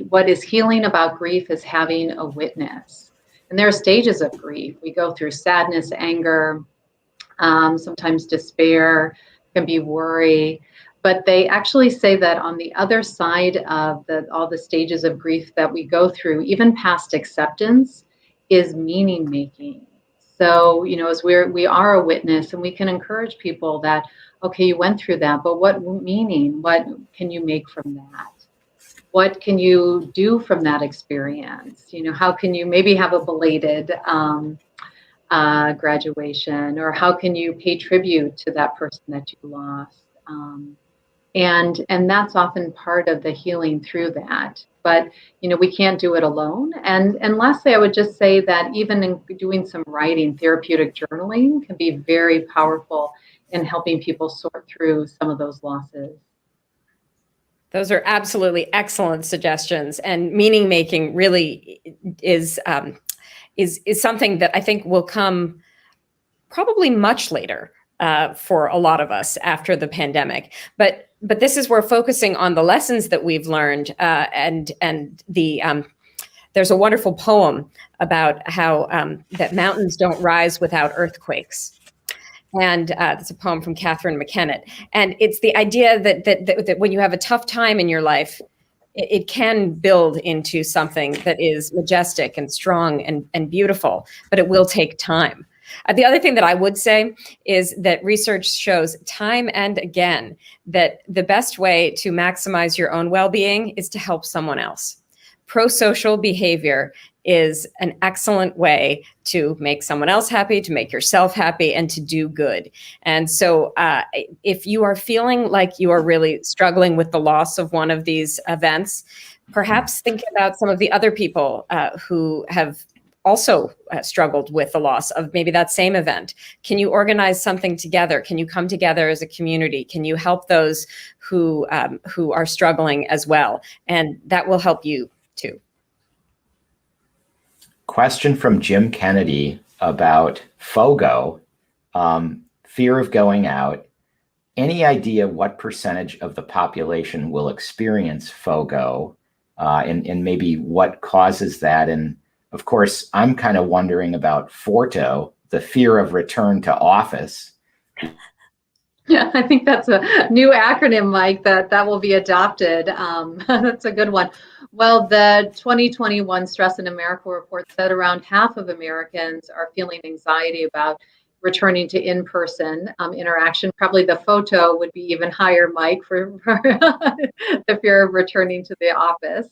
what is healing about grief is having a witness. And there are stages of grief. We go through sadness, anger, sometimes despair, can be worry. But they actually say that on the other side of all the stages of grief that we go through, even past acceptance, is meaning making. So, as we are a witness, and we can encourage people that, okay, you went through that, but what meaning? What can you make from that? What can you do from that experience? How can you maybe have a belated graduation, or how can you pay tribute to that person that you lost? And that's often part of the healing through that. But we can't do it alone. And lastly, I would just say that even in doing some writing, therapeutic journaling can be very powerful in helping people sort through some of those losses. Those are absolutely excellent suggestions, and meaning making really is something that I think will come probably much later for a lot of us after the pandemic. But this is where focusing on the lessons that we've learned, and there's a wonderful poem about how that mountains don't rise without earthquakes. And it's a poem from Catherine McKennitt. And it's the idea that when you have a tough time in your life, it can build into something that is majestic and strong and beautiful, but it will take time. The other thing that I would say is that research shows time and again that the best way to maximize your own well-being is to help someone else. Pro-social behavior is an excellent way to make someone else happy, to make yourself happy, and to do good. And so if you are feeling like you are really struggling with the loss of one of these events, perhaps think about some of the other people who have also struggled with the loss of maybe that same event. Can you organize something together? Can you come together as a community? Can you help those who are struggling as well? And that will help you too. Question from Jim Kennedy about FOGO, fear of going out. Any idea what percentage of the population will experience FOGO, and maybe what causes that? And of course, I'm kind of wondering about FORTO, the fear of return to office. Yeah, I think that's a new acronym, Mike, that will be adopted. That's a good one. Well, the 2021 Stress in America report said around half of Americans are feeling anxiety about returning to in-person interaction. Probably the FOTO would be even higher, Mike, for the fear of returning to the office.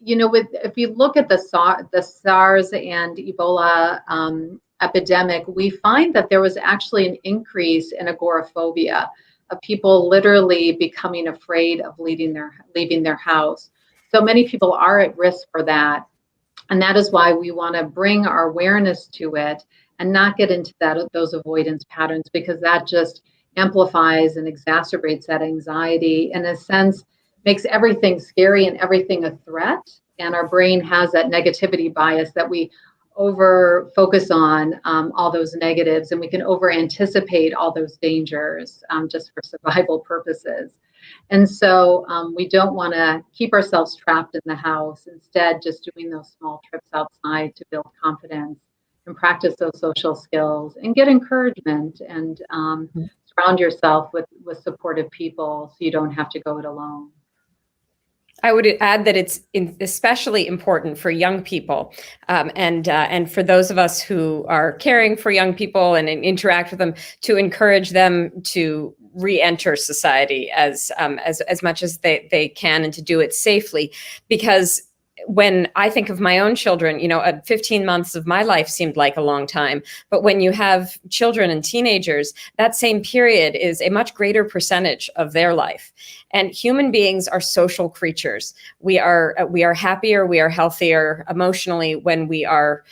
If you look at the SARS and Ebola epidemic, we find that there was actually an increase in agoraphobia, of people literally becoming afraid of leaving their house. So many people are at risk for that. And that is why we want to bring our awareness to it and not get into those avoidance patterns, because that just amplifies and exacerbates that anxiety, in a sense, makes everything scary and everything a threat. And our brain has that negativity bias that we over focus on all those negatives, and we can over anticipate all those dangers just for survival purposes. And so we don't want to keep ourselves trapped in the house. Instead, just doing those small trips outside to build confidence and practice those social skills and get encouragement, and surround yourself with supportive people so you don't have to go it alone. I would add that it's especially important for young people, and for those of us who are caring for young people and interact with them, to encourage them to re-enter society as much as they can, and to do it safely. Because when I think of my own children, 15 months of my life seemed like a long time. But when you have children and teenagers, that same period is a much greater percentage of their life. And human beings are social creatures. We are happier, we are healthier emotionally when we are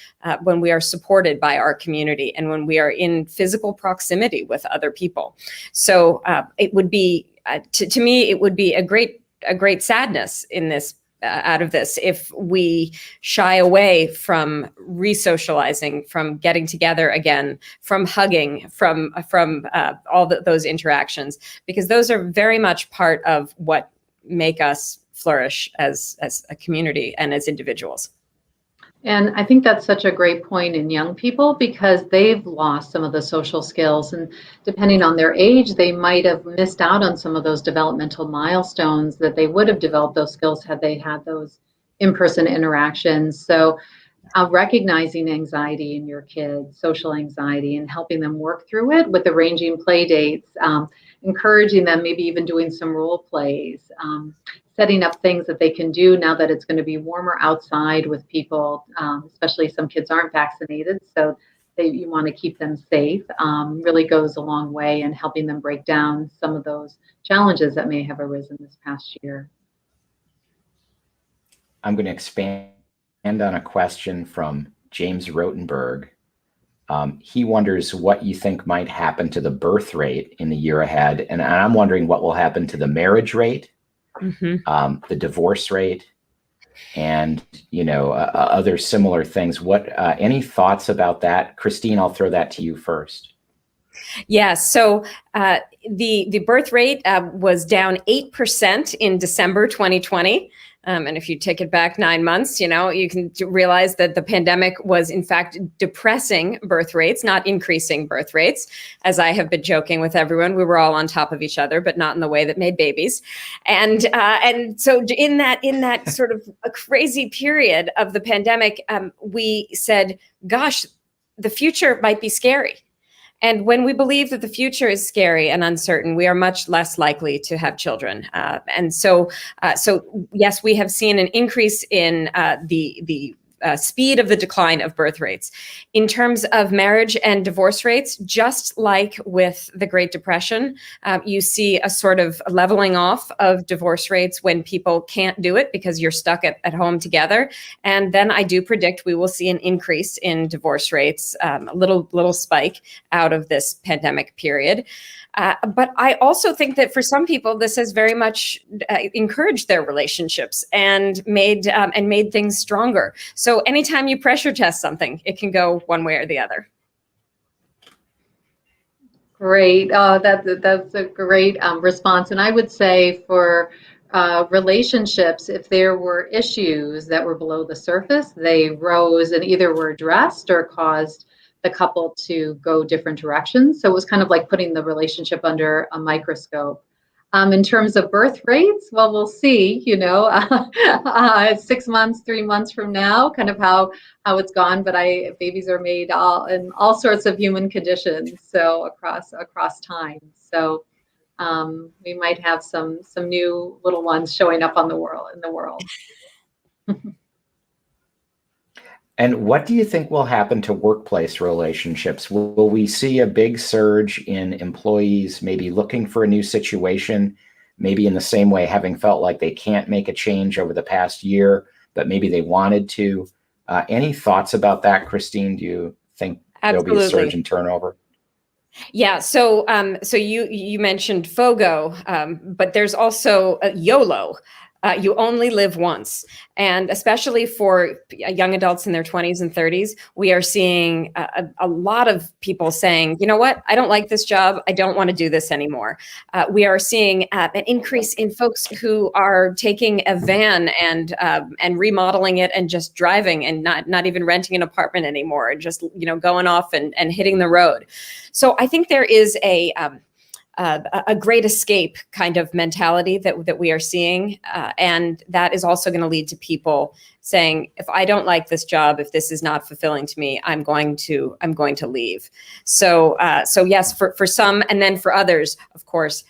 supported by our community, and when we are in physical proximity with other people. So it would be, to me, it would be a great sadness in this. Out of this, if we shy away from re-socializing, from getting together again, from hugging, from all those interactions, because those are very much part of what make us flourish as a community and as individuals. And I think that's such a great point in young people, because they've lost some of the social skills, and depending on their age, they might have missed out on some of those developmental milestones that they would have developed those skills had they had those in-person interactions. So recognizing anxiety in your kids, social anxiety, and helping them work through it with arranging play dates, encouraging them, maybe even doing some role plays, setting up things that they can do now that it's going to be warmer outside with people, especially some kids aren't vaccinated, so you want to keep them safe, really goes a long way in helping them break down some of those challenges that may have arisen this past year. I'm going to expand on a question from James Rotenberg. He wonders what you think might happen to the birth rate in the year ahead. And I'm wondering what will happen to the marriage rate, the divorce rate, and, other similar things. Any thoughts about that? Christine, I'll throw that to you first. Yeah, so the birth rate was down 8% in December 2020. And if you take it back 9 months, you can realize that the pandemic was in fact depressing birth rates, not increasing birth rates. As I have been joking with everyone, we were all on top of each other, but not in the way that made babies. And so in that sort of a crazy period of the pandemic, we said, gosh, the future might be scary. And when we believe that the future is scary and uncertain, we are much less likely to have children. And so yes, we have seen an increase in the speed of the decline of birth rates. In terms of marriage and divorce rates, just like with the Great Depression, you see a sort of leveling off of divorce rates when people can't do it because you're stuck at home together. And then I do predict we will see an increase in divorce rates, a little spike out of this pandemic period. But I also think that for some people, this has very much encouraged their relationships and made things stronger. So anytime you pressure test something, it can go one way or the other. Great. That's a great response. And I would say for relationships, if there were issues that were below the surface, they rose and either were addressed or caused the couple to go different directions. So it was kind of like putting the relationship under a microscope. In terms of birth rates, well, we'll see, 6 months, 3 months from now, kind of how it's gone. But babies are made in all sorts of human conditions, so across time. So we might have some new little ones showing up in the world. And what do you think will happen to workplace relationships? Will we see a big surge in employees maybe looking for a new situation, maybe in the same way having felt like they can't make a change over the past year, but maybe they wanted to? Any thoughts about that, Christine, do you think there'll be a surge Absolutely. in turnover? Yeah. So you mentioned FOGO, but there's also YOLO. You only live once. And especially for young adults in their 20s and 30s, we are seeing a lot of people saying, you know what, I don't like this job. I don't want to do this anymore. We are seeing an increase in folks who are taking a van and remodeling it and just driving and not even renting an apartment anymore, and just, going off and hitting the road. So I think there is a great escape kind of mentality that we are seeing, and that is also going to lead to people saying, if I don't like this job, if this is not fulfilling to me, I'm going to leave. So yes, for some, and then for others, of course,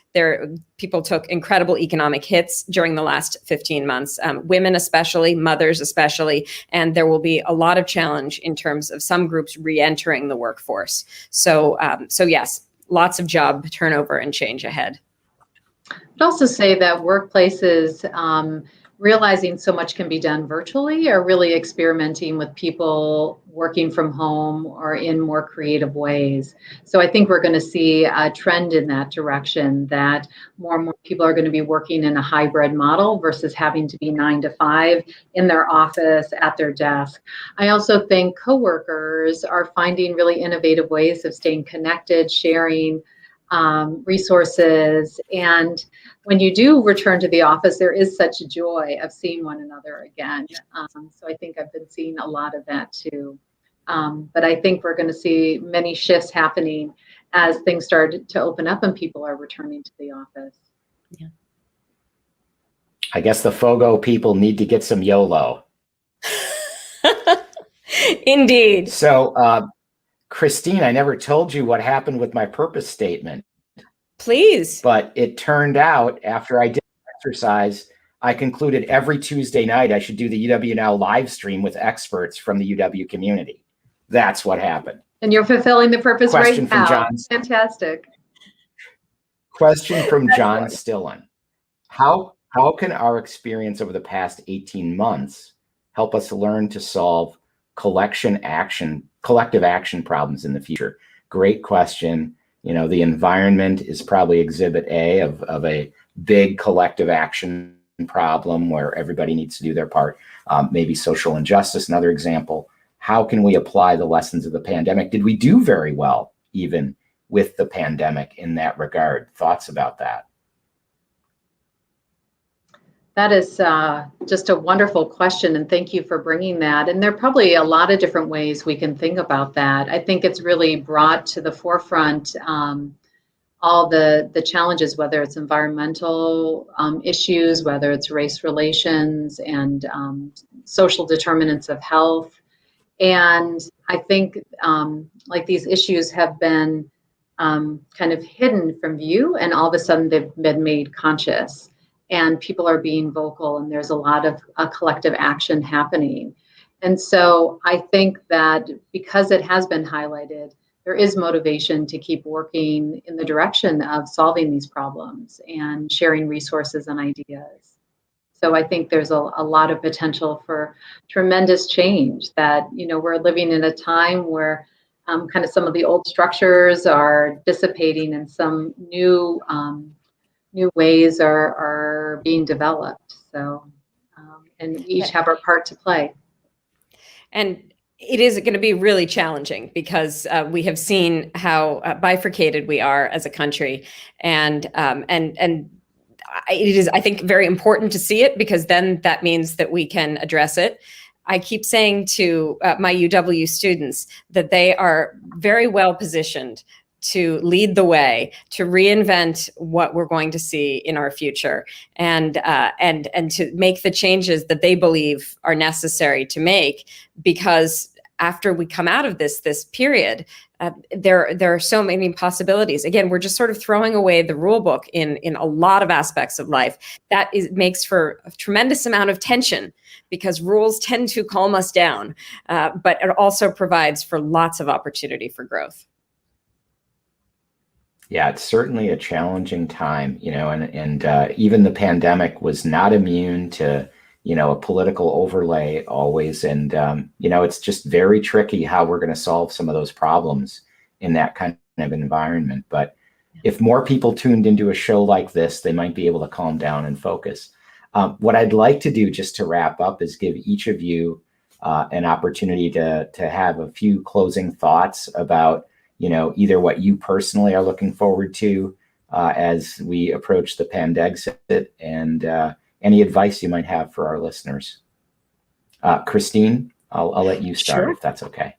people took incredible economic hits during the last 15 months, women especially, mothers especially, and there will be a lot of challenge in terms of some groups re-entering the workforce. So yes, lots of job turnover and change ahead. I'd also say that workplaces, realizing so much can be done virtually, are really experimenting with people working from home or in more creative ways. So I think we're going to see a trend in that direction, that more and more people are going to be working in a hybrid model versus having to be 9 to 5 in their office at their desk. I also think coworkers are finding really innovative ways of staying connected, sharing resources. And when you do return to the office, there is such a joy of seeing one another again. So I think I've been seeing a lot of that too. But I think we're going to see many shifts happening as things start to open up and people are returning to the office. Yeah. I guess the FOGO people need to get some YOLO. Indeed. So, Christine, I never told you what happened with my purpose statement. Please. But it turned out after I did exercise, I concluded every Tuesday night I should do the UW Now live stream with experts from the UW community. That's what happened. And you're fulfilling the purpose Question right from now. John. Fantastic. Question from John Stillen. How can our experience over the past 18 months help us learn to solve collective action problems in the future? Great question. The environment is probably exhibit A of a big collective action problem where everybody needs to do their part. Maybe social injustice, another example. How can we apply the lessons of the pandemic? Did we do very well even with the pandemic in that regard? Thoughts about that? That is just a wonderful question, and thank you for bringing that. And there are probably a lot of different ways we can think about that. I think it's really brought to the forefront all the challenges, whether it's environmental issues, whether it's race relations and social determinants of health. And I think like these issues have been kind of hidden from view, and all of a sudden they've been made conscious. And people are being vocal, and there's a lot of collective action happening. And so I think that because it has been highlighted, there is motivation to keep working in the direction of solving these problems and sharing resources and ideas. So I think there's a lot of potential for tremendous change, that, we're living in a time where kind of some of the old structures are dissipating and some new ways are being developed. So, and we each have our part to play. And it is going to be really challenging because we have seen how bifurcated we are as a country, and it is, I think, very important to see it, because then that means that we can address it. I keep saying to my UW students that they are very well positioned to lead the way, to reinvent what we're going to see in our future, and to make the changes that they believe are necessary to make. Because after we come out of this period, there are so many possibilities. Again, we're just sort of throwing away the rule book in a lot of aspects of life. That makes for a tremendous amount of tension, because rules tend to calm us down, but it also provides for lots of opportunity for growth. Yeah, it's certainly a challenging time, and even the pandemic was not immune to a political overlay always. And, it's just very tricky how we're going to solve some of those problems in that kind of environment. But if more people tuned into a show like this, they might be able to calm down and focus. What I'd like to do just to wrap up is give each of you an opportunity to have a few closing thoughts about, either what you personally are looking forward to as we approach the pandexit, and any advice you might have for our listeners. Christine, I'll let you start. Sure. If that's okay.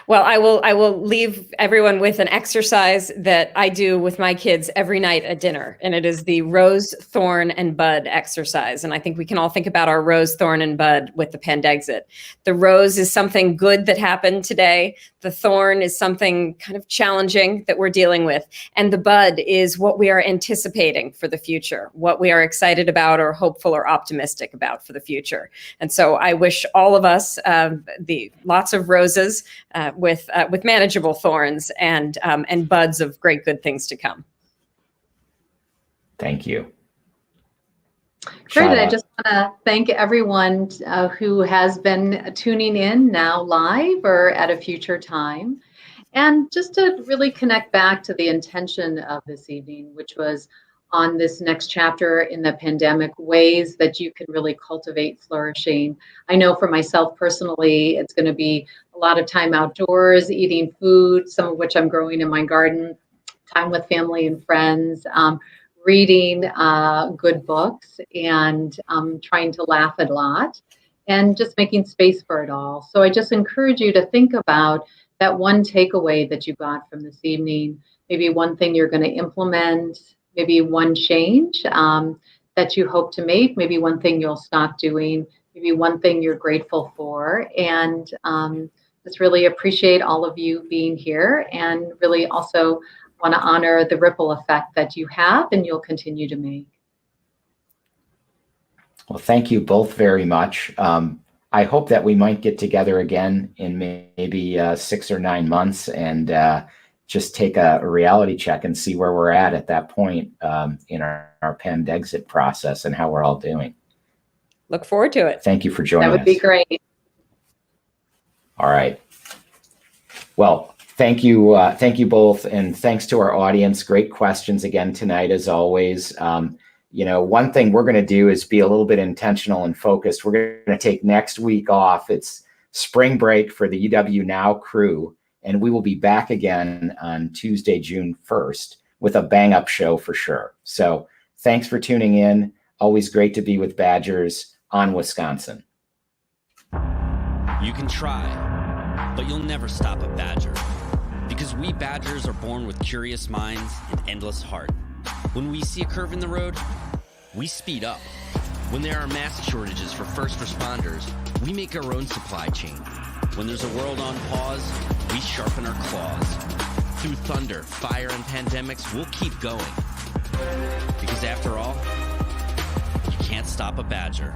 Well, I will leave everyone with an exercise that I do with my kids every night at dinner, and it is the rose, thorn, and bud exercise. And I think we can all think about our rose, thorn, and bud with the pandexit. The rose is something good that happened today. The thorn is something kind of challenging that we're dealing with. And the bud is what we are anticipating for the future, what we are excited about or hopeful or optimistic about for the future. And so I wish all of us lots of roses, with manageable thorns and buds of great good things to come. Thank you. Great. I just want to thank everyone who has been tuning in now live or at a future time. And just to really connect back to the intention of this evening, which was on this next chapter in the pandemic, ways that you can really cultivate flourishing. I know for myself personally, it's going to be a lot of time outdoors, eating food, some of which I'm growing in my garden, time with family and friends, reading good books, and trying to laugh a lot, and just making space for it all. So I just encourage you to think about that one takeaway that you got from this evening, maybe one thing you're going to implement, maybe one change that you hope to make, maybe one thing you'll stop doing, maybe one thing you're grateful for. And just really appreciate all of you being here, and really also want to honor the ripple effect that you have and you'll continue to make. Well, thank you both very much. I hope that we might get together again in maybe 6 or 9 months and just take a reality check and see where we're at that point in our pandexit process and how we're all doing. Look forward to it. Thank you for joining us. That would be great. All right. Well, thank you both, and thanks to our audience. Great questions again tonight, as always. One thing we're going to do is be a little bit intentional and focused. We're going to take next week off. It's spring break for the UW Now crew, and we will be back again on Tuesday, June 1st, with a bang-up show for sure. So thanks for tuning in. Always great to be with Badgers on Wisconsin. You can try, but you'll never stop a Badger. Because we Badgers are born with curious minds and endless heart. When we see a curve in the road, we speed up. When there are mask shortages for first responders, we make our own supply chain. When there's a world on pause, we sharpen our claws. Through thunder, fire, and pandemics, we'll keep going. Because after all, you can't stop a Badger.